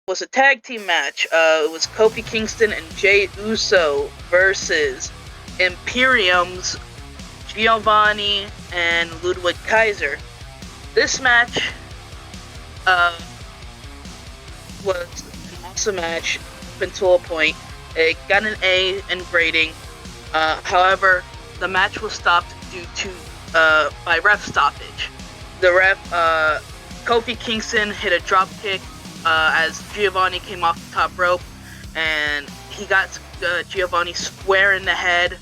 was a tag team match. It was Kofi Kingston and Jey Uso versus Imperium's Giovanni and Ludwig Kaiser. This match was an awesome match up until a point. It got an A in grading. However, the match was stopped due to by ref stoppage. The ref, Kofi Kingston, hit a drop kick as Giovanni came off the top rope, and he got Giovanni square in the head.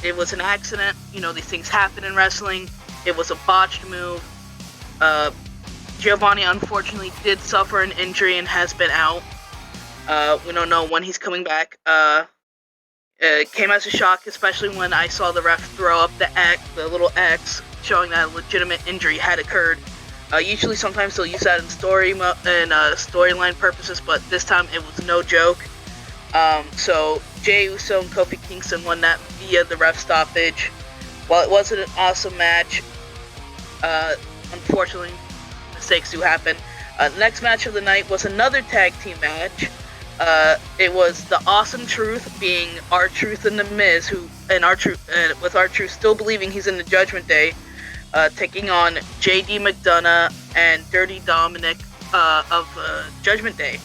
It was an accident. You know, these things happen in wrestling. It was a botched move. Giovanni unfortunately did suffer an injury and has been out. We don't know when he's coming back. It came as a shock, especially when I saw the ref throw up the little X, showing that a legitimate injury had occurred. Usually, sometimes they'll use that in storyline purposes, but this time it was no joke. So Jey Uso and Kofi Kingston won that via the ref stoppage. While it wasn't an awesome match, unfortunately, mistakes do happen. The next match of the night was another tag team match. It was the Awesome Truth, being R-Truth and The Miz, with R-Truth still believing he's in the Judgment Day, taking on JD McDonough and Dirty Dominic of Judgment Day.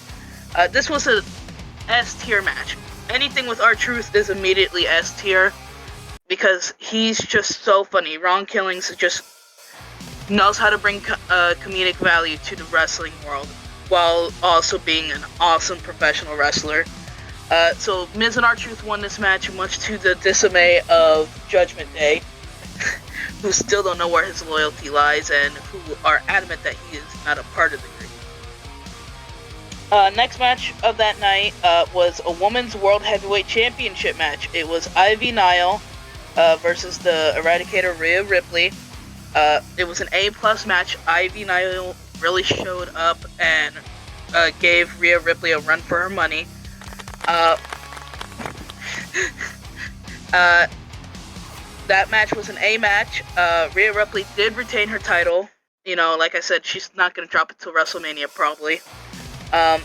This was a S-tier match. Anything with R-Truth is immediately S-tier because he's just so funny. Ron Killings just knows how to bring comedic value to the wrestling world while also being an awesome professional wrestler. So Miz and R-Truth won this match, much to the dismay of Judgment Day, who still don't know where his loyalty lies and who are adamant that he is not a part of the group. Next match of that night was a Women's World Heavyweight Championship match. It was Ivy Nile versus the Eradicator Rhea Ripley. It was an A+ match. Ivy Nile really showed up and gave Rhea Ripley a run for her money. That match was an A match. Rhea Ripley did retain her title. You know, like I said, she's not going to drop it till WrestleMania probably. The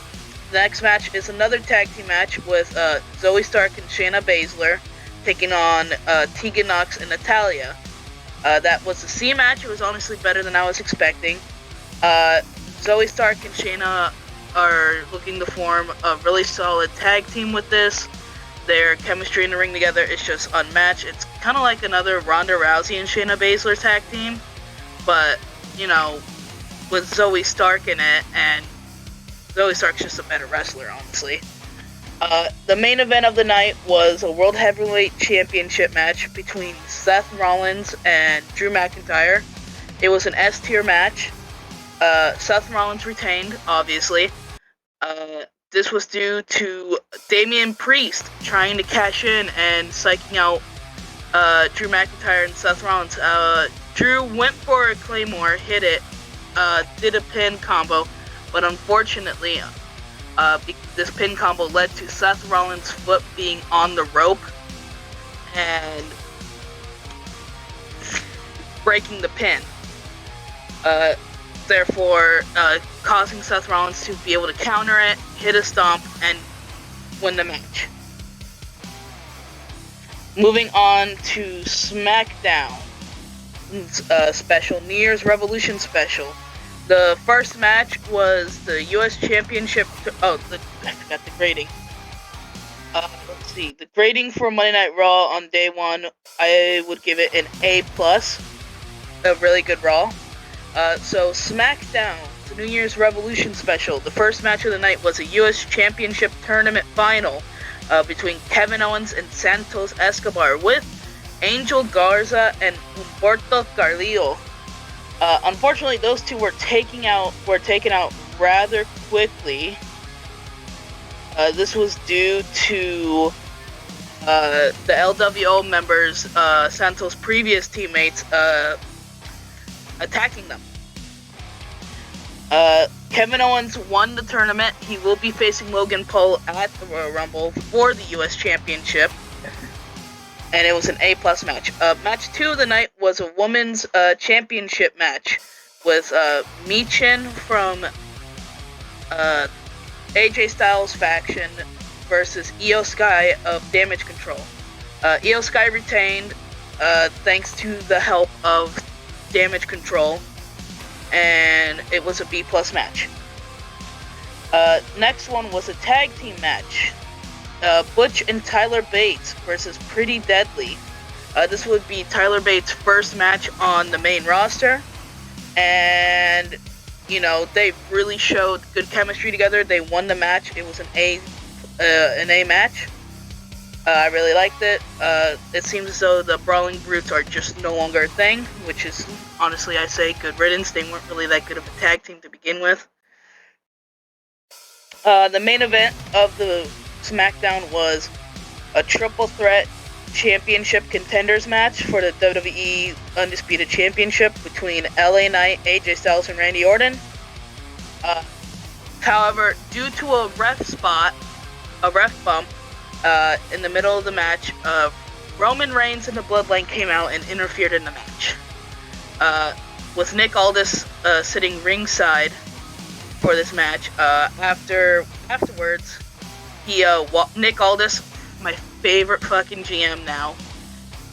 next match is another tag team match with Zoey Stark and Shayna Baszler taking on Tegan Nox and Natalya. That was a C match. It was honestly better than I was expecting. Zoey Stark and Shayna are looking to form a really solid tag team with this. Their chemistry in the ring together is just unmatched. It's kind of like another Ronda Rousey and Shayna Baszler tag team, but, you know, with Zoey Stark in it, and Zoey Stark's just a better wrestler, honestly. The main event of the night was a World Heavyweight Championship match between Seth Rollins and Drew McIntyre. It was an S-tier match. Seth Rollins retained, obviously. This was due to Damian Priest trying to cash in and psyching out Drew McIntyre and Seth Rollins. Drew went for a Claymore, hit it, did a pin combo, but unfortunately, this pin combo led to Seth Rollins' foot being on the rope and breaking the pin. Therefore, causing Seth Rollins to be able to counter it, hit a stomp, and win the match. Moving on to SmackDown special, New Year's Revolution special. The first match was the U.S. Championship. I forgot the grading. Let's see. The grading for Monday Night Raw on day one, I would give it an A+. A really good Raw. So SmackDown, the New Year's Revolution special. The first match of the night was a U.S. Championship Tournament final between Kevin Owens and Santos Escobar with Angel Garza and Humberto Carrillo. Unfortunately, those two were taken out rather quickly. This was due to the LWO members, Santos' previous teammates, attacking them. Kevin Owens won the tournament. He will be facing Logan Paul at the Royal Rumble for the U.S. Championship. And it was an A+ match. Match 2 of the night was a women's championship match with Michin from AJ Styles faction versus Io Sky of Damage Control. Io Sky retained thanks to the help of Damage Control, and it was a B+ match. Next one was a tag team match. Butch and Tyler Bates versus Pretty Deadly. This would be Tyler Bates' first match on the main roster, and you know, they really showed good chemistry together. They won the match. It was an A match. I really liked it. It seems as though the Brawling Brutes are just no longer a thing, which is, honestly, I say, good riddance. They weren't really that good of a tag team to begin with. The main event of the SmackDown was a triple threat championship contenders match for the WWE Undisputed Championship between LA Knight, AJ Styles, and Randy Orton. However, due to a ref bump in the middle of the match, Roman Reigns and the Bloodline came out and interfered in the match. With Nick Aldis sitting ringside for this match, afterwards, Nick Aldis, my favorite fucking GM now,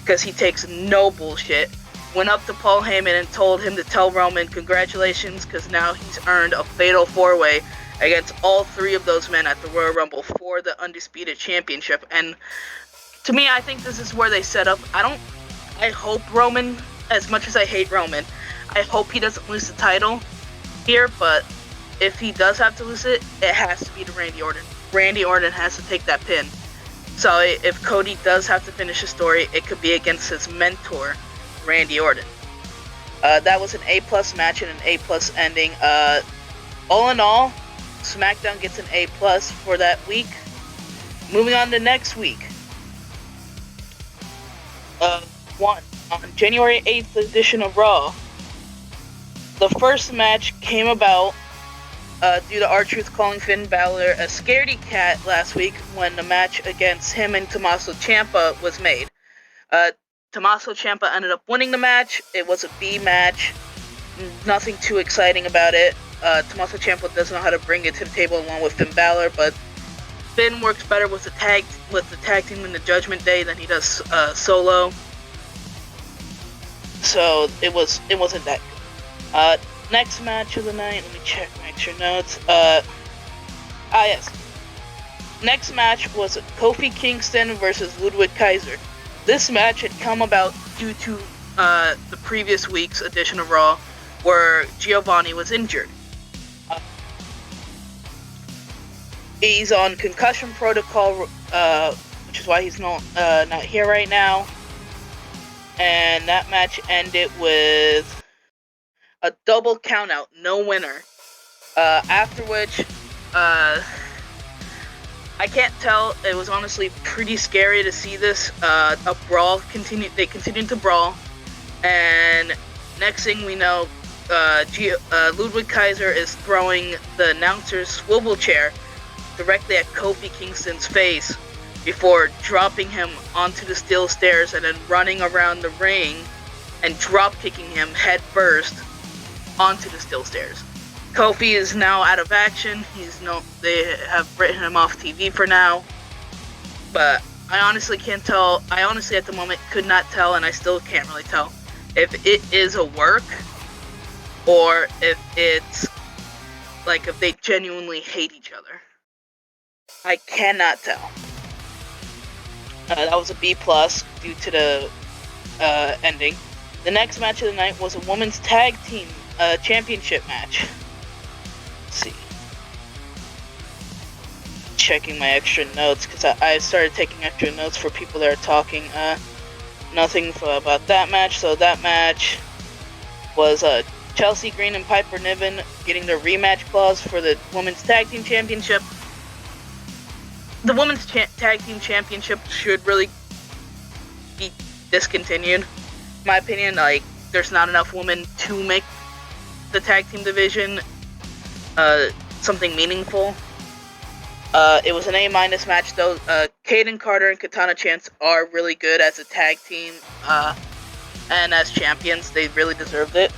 because he takes no bullshit, went up to Paul Heyman and told him to tell Roman congratulations, because now he's earned a fatal 4-way against all three of those men at the Royal Rumble for the Undisputed Championship. And to me, I think this is where they set up. I hope Roman, as much as I hate Roman, I hope he doesn't lose the title here, but if he does have to lose it, it has to be to Randy Orton. Randy Orton has to take that pin. So if Cody does have to finish his story, it could be against his mentor, Randy Orton. That was an A+ match and an A+ ending. All in all, SmackDown gets an A+ for that week. Moving on to next week. On January 8th edition of Raw, the first match came about due to R-Truth calling Finn Balor a scaredy cat last week when the match against him and Tommaso Ciampa was made. Tommaso Ciampa ended up winning the match. It was a B match. Nothing too exciting about it. Tommaso Ciampa doesn't know how to bring it to the table along with Finn Balor, but Finn works better with the tag team in the Judgment Day than he does solo. So it wasn't that good. Next match of the night, let me check my extra notes. Yes. Next match was Kofi Kingston versus Ludwig Kaiser. This match had come about due to the previous week's edition of Raw, where Giovanni was injured. He's on concussion protocol, which is why he's not here right now. And that match ended with a double countout, no winner. After which, I can't tell. It was honestly pretty scary to see this. A brawl continued. They continued to brawl, and next thing we know, Ludwig Kaiser is throwing the announcer's swivel chair directly at Kofi Kingston's face before dropping him onto the steel stairs and then running around the ring and drop kicking him head first onto the steel stairs. Kofi is now out of action. They have written him off TV for now. But I honestly can't tell. I honestly at the moment could not tell, and I still can't really tell if it is a work or if it's like if they genuinely hate each other. I cannot tell. That was a B+ due to the ending. The next match of the night was a women's tag team championship match. Let's see. Checking my extra notes because I started taking extra notes for people that are talking. Nothing about that match. So that match was Chelsea Green and Piper Niven getting their rematch clause for the women's tag team championship. The women's tag team championship should really be discontinued. In my opinion, like, there's not enough women to make the tag team division something meaningful. It was an A- match though. Kaden Carter and Katana Chance are really good as a tag team, and as champions, they really deserved it.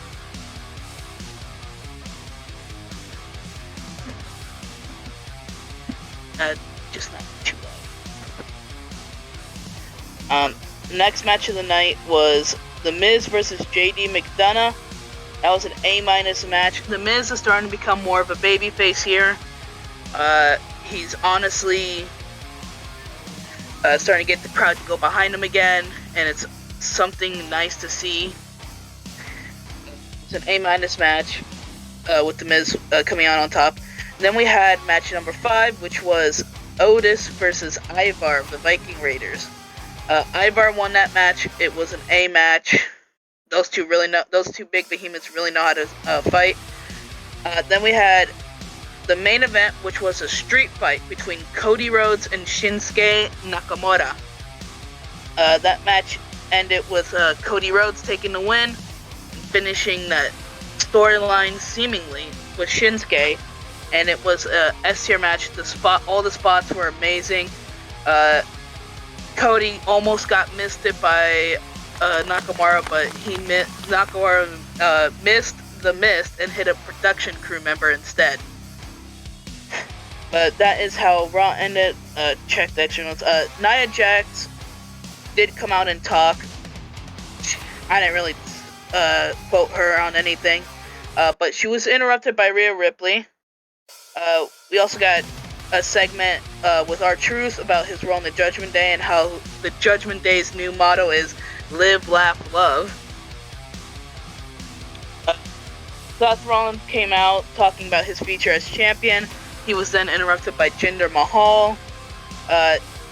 just not too low. Next match of the night was The Miz versus JD McDonough. That was an A- match. The Miz is starting to become more of a babyface here. He's honestly starting to get the crowd to go behind him again, and it's something nice to see. It's an A- match with The Miz coming out on top. And then we had match number 5, which was Otis versus Ivar of the Viking Raiders. Ivar won that match. It was an A match. Those two big behemoths really know how to fight. Then we had the main event, which was a street fight between Cody Rhodes and Shinsuke Nakamura. That match ended with Cody Rhodes taking the win, and finishing that storyline seemingly with Shinsuke, and it was a S-tier match. All the spots were amazing. Cody almost got missed it by Nakamura, but Nakamura missed the mist and hit a production crew member instead. But that is how Raw ended. Check that show notes. Nia Jax did come out and talk. I didn't really quote her on anything, but she was interrupted by Rhea Ripley. We also got a segment with R-Truth about his role in the Judgment Day and how the Judgment Day's new motto is live, laugh, love. Seth Rollins came out talking about his future as champion. He was then interrupted by Jinder Mahal.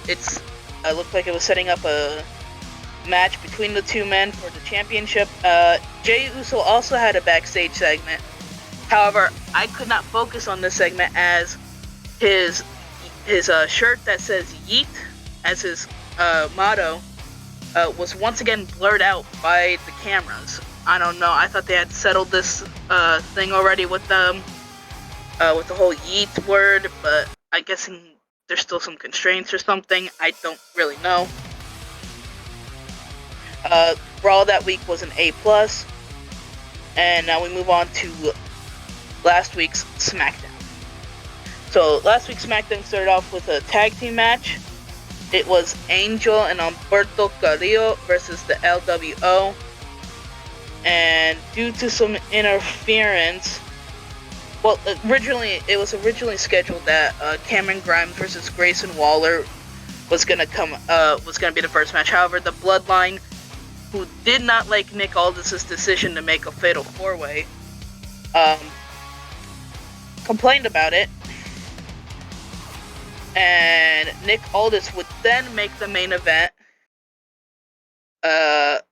It looked like it was setting up a match between the two men for the championship. Jey Uso also had a backstage segment. However, I could not focus on this segment as his shirt that says Yeet as his motto was once again blurred out by the cameras. I don't know. I thought they had settled this thing already with them, with the whole Yeet word, but I guess there's still some constraints or something. I don't really know. Raw that week was an A+, and now we move on to last week's SmackDown. So last week's SmackDown started off with a tag team match. It was Angel and Humberto Carrillo versus the LWO. And due to some interference, it was originally scheduled that Cameron Grimes versus Grayson Waller was gonna be the first match. However, the Bloodline, who did not like Nick Aldis' decision to make a fatal 4-way, complained about it, and Nick Aldis would then make the main event. The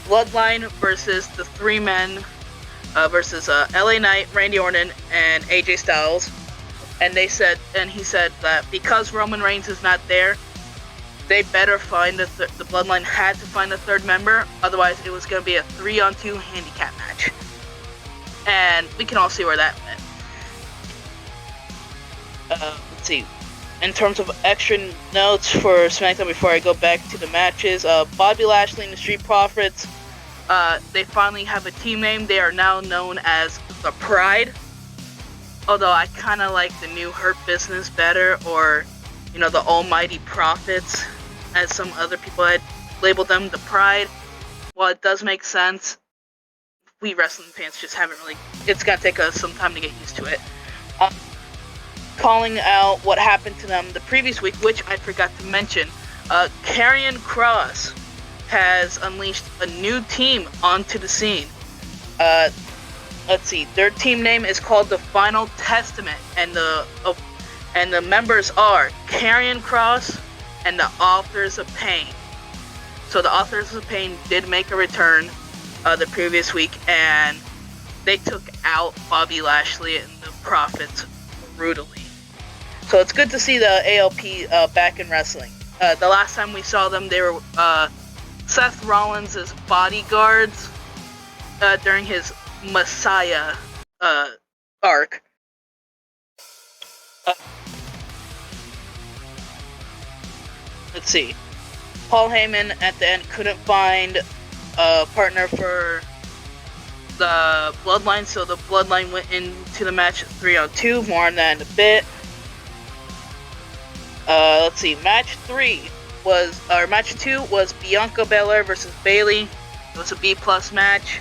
Bloodline versus the 3 men versus LA Knight, Randy Orton, and AJ Styles. And he said that because Roman Reigns is not there, they better find the Bloodline had to find a third member, otherwise it was going to be a 3-on-2 handicap match. And we can all see where that went. Let's see. In terms of extra notes for SmackDown before I go back to the matches, Bobby Lashley and the Street Profits, they finally have a team name. They are now known as The Pride. Although I kind of like the new Hurt Business better, or, the Almighty Profits, as some other people had labeled them, The Pride. While it does make sense, we wrestling fans just haven't really, it's going to take us some time to get used to it. Calling out what happened to them the previous week, which I forgot to mention, Karrion Kross has unleashed a new team onto the scene. Let's see, their team name is called The Final Testament, and the members are Karrion Kross and the Authors of Pain. So the Authors of Pain did make a return the previous week, and they took out Bobby Lashley and the Profits brutally. So it's good to see the ALP back in wrestling. The last time we saw them, they were Seth Rollins' bodyguards during his Messiah arc. Let's see. Paul Heyman at the end couldn't find a partner for the Bloodline, so the Bloodline went into the match 3-on-2. More on that in a bit. Let's see. Match 2 was Bianca Belair versus Bayley. It was a B+ match.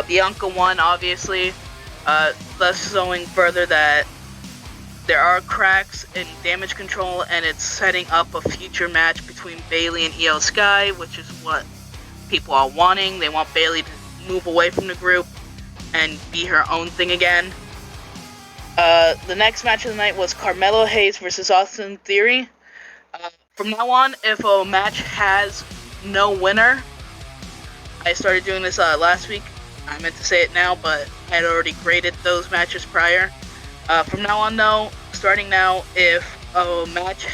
Bianca won, obviously. Thus showing further that there are cracks in damage control, and it's setting up a future match between Bayley and Io Sky, which is what people are wanting. They want Bayley to move away from the group and be her own thing again. The next match of the night was Carmelo Hayes versus Austin Theory. From now on, if a match has no winner, I started doing this last week. I meant to say it now, but I had already graded those matches prior. From now on, though, starting now, if a match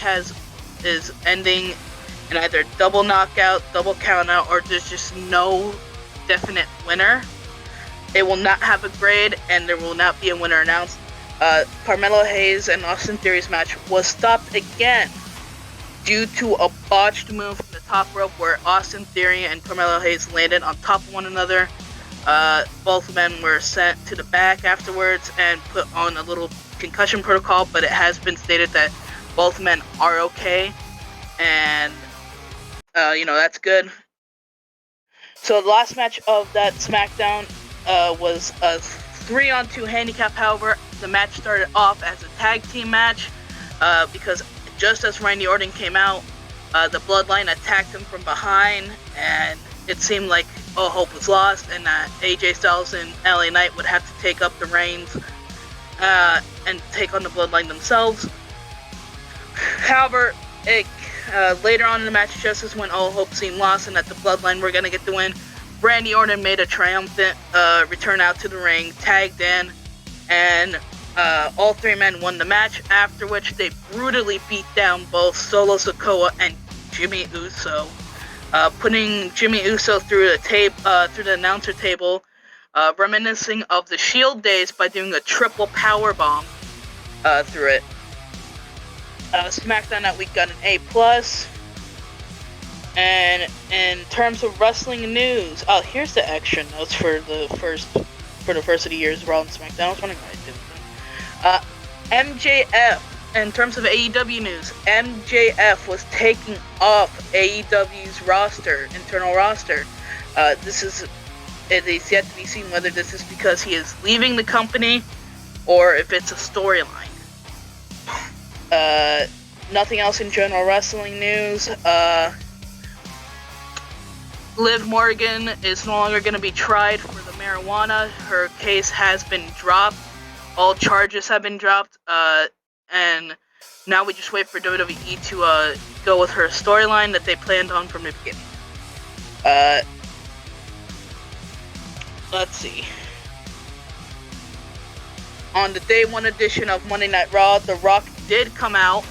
is ending in either double knockout, double countout, or there's just no definite winner, it will not have a grade, and there will not be a winner announced. Carmelo Hayes and Austin Theory's match was stopped again due to a botched move from the top rope where Austin Theory and Carmelo Hayes landed on top of one another. Both men were sent to the back afterwards and put on a little concussion protocol, but it has been stated that both men are okay, and that's good. So the last match of that SmackDown was a 3-on-2 handicap. However, the match started off as a tag team match because just as Randy Orton came out, the Bloodline attacked him from behind, and it seemed like all hope was lost, and that AJ Styles and LA Knight would have to take up the reins and take on the Bloodline themselves. However, later on in the match, just as when all hope seemed lost and that the Bloodline were going to get the win, Randy Orton made a triumphant return out to the ring, tagged in, and all three men won the match, after which they brutally beat down both Solo Sikoa and Jimmy Uso, putting Jimmy Uso through the announcer table, reminiscing of the Shield days by doing a triple powerbomb through it. SmackDown that week got an A+. And in terms of wrestling news, here's the extra notes for the first of the year's Raw and SmackDown. I was wondering why I didn't. MJF. In terms of AEW news, MJF was taking off AEW's internal roster. It is yet to be seen whether this is because he is leaving the company or if it's a storyline. Nothing else in general wrestling news. Liv Morgan is no longer going to be tried for the marijuana. Her case has been dropped. All charges have been dropped. And now we just wait for WWE to go with her storyline that they planned on from the beginning. Let's see. On the day one edition of Monday Night Raw, The Rock did come out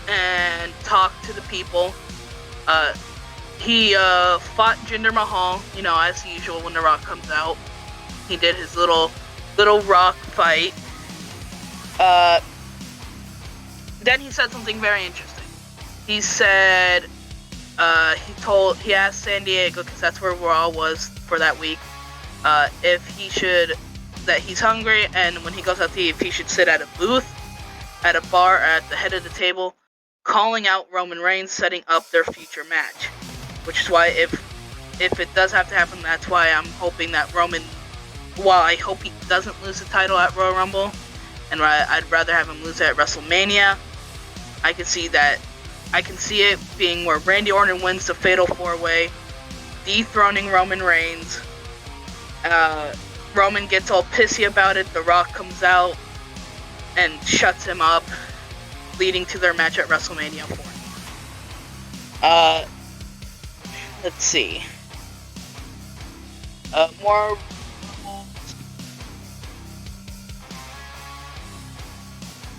and talk to the people. He fought Jinder Mahal, as usual when The Rock comes out. He did his little Rock fight. Then he said something very interesting. He said, he asked San Diego, because that's where Raw was for that week, that he's hungry, and when he goes out to eat, if he should sit at a booth, at a bar, at the head of the table, calling out Roman Reigns, setting up their future match. Which is why, if it does have to happen, that's why I'm hoping that Roman, while I hope he doesn't lose the title at Royal Rumble, and I'd rather have him lose it at WrestleMania, I can see it being where Randy Orton wins the Fatal 4-Way, dethroning Roman Reigns. Roman gets all pissy about it, The Rock comes out and shuts him up, leading to their match at WrestleMania 4. Let's see. More.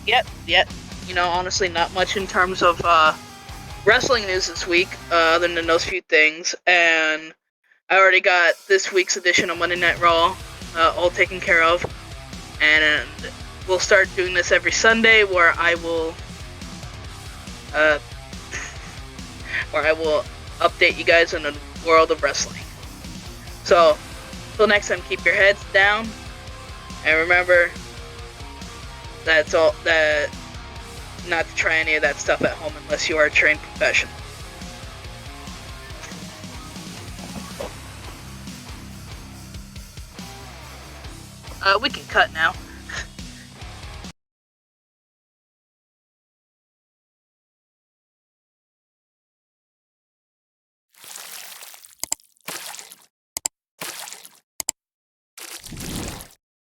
Yep. Honestly, not much in terms of wrestling news this week, other than those few things. And I already got this week's edition of Monday Night Raw all taken care of. And we'll start doing this every Sunday, where I will update you guys on the world of wrestling. So, till next time, keep your heads down, and remember, not to try any of that stuff at home unless you are a trained professional. We can cut now.